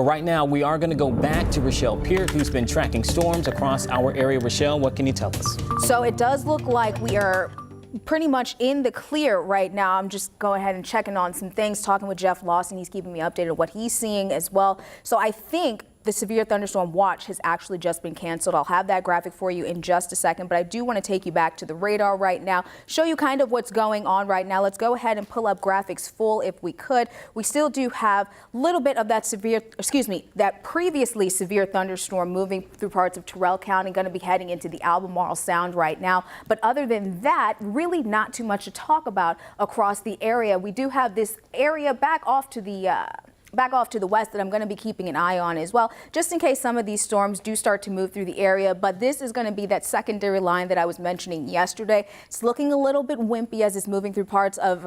Right now, we are going to go back to Rachael Peart, who's been tracking storms across our area. Rachael, what can you tell us? So it does look like we are pretty much in the clear right now. I'm just going ahead and checking on some things, talking with Jeff Lawson. He's keeping me updated on what he's seeing as well. So I think the severe thunderstorm watch has actually just been canceled. I'll have that graphic for you in just a second, but I do want to take you back to the radar right now, show you kind of what's going on right now. Let's go ahead and pull up graphics full if we could. We still do have a little bit of that that previously severe thunderstorm moving through parts of Terrell County, going to be heading into the Albemarle Sound right now. But other than that, really not too much to talk about across the area. We do have this area back off to the west that I'm going to be keeping an eye on as well, just in case some of these storms do start to move through the area. But this is going to be that secondary line that I was mentioning yesterday. It's looking a little bit wimpy as it's moving through parts of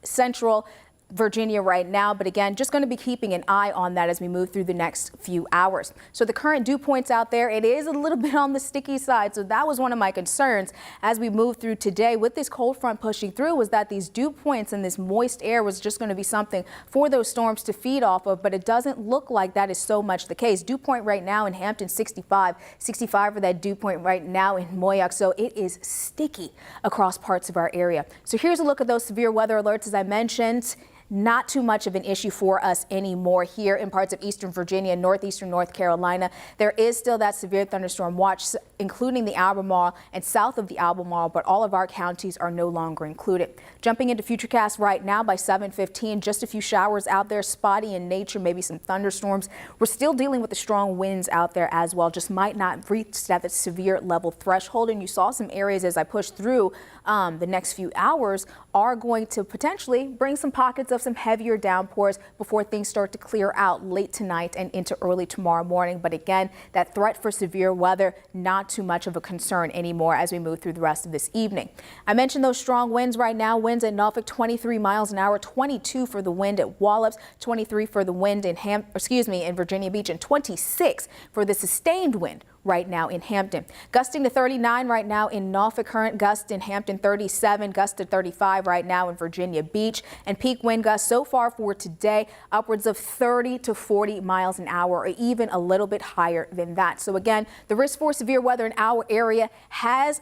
central Virginia right now, but again, just going to be keeping an eye on that as we move through the next few hours. So the current dew points out there, it is a little bit on the sticky side. So that was one of my concerns as we move through today with this cold front pushing through, was that these dew points and this moist air was just going to be something for those storms to feed off of, but it doesn't look like that is so much the case. Dew point right now in Hampton 65 for that dew point right now in Moyock. So it is sticky across parts of our area. So here's a look at those severe weather alerts. As I mentioned, not too much of an issue for us anymore here in parts of eastern Virginia and northeastern North Carolina. There is still that severe thunderstorm watch, including the Albemarle and south of the Albemarle, but all of our counties are no longer included. Jumping into Futurecast right now by 7:15, just a few showers out there, spotty in nature, maybe some thunderstorms. We're still dealing with the strong winds out there as well, just might not reach that severe level threshold. And you saw some areas as I pushed through the next few hours are going to potentially bring some pockets of some heavier downpours before things start to clear out late tonight and into early tomorrow morning. But again, that threat for severe weather, not too much of a concern anymore as we move through the rest of this evening. I mentioned those strong winds right now. Winds at Norfolk, 23 miles an hour, 22 for the wind at Wallops, 23 for the wind in in Virginia Beach, and 26 for the sustained wind right now in Hampton. Gusting to 39 right now in Norfolk, current gust in Hampton 37, gust to 35 right now in Virginia Beach, and peak wind gusts so far for today upwards of 30 to 40 miles an hour, or even a little bit higher than that. So again, the risk for severe weather in our area has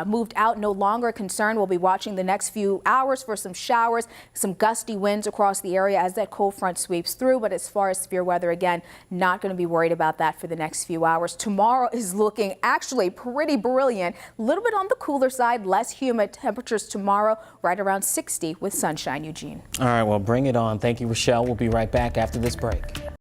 moved out, no longer a concern. We'll be watching the next few hours for some showers, some gusty winds across the area as that cold front sweeps through. But as far as severe weather, again, not going to be worried about that for the next few hours. Tomorrow is looking actually pretty brilliant. A little bit on the cooler side, less humid. Temperatures tomorrow right around 60 with sunshine. Eugene. All right, well, bring it on. Thank you, Rachael. We'll be right back after this break.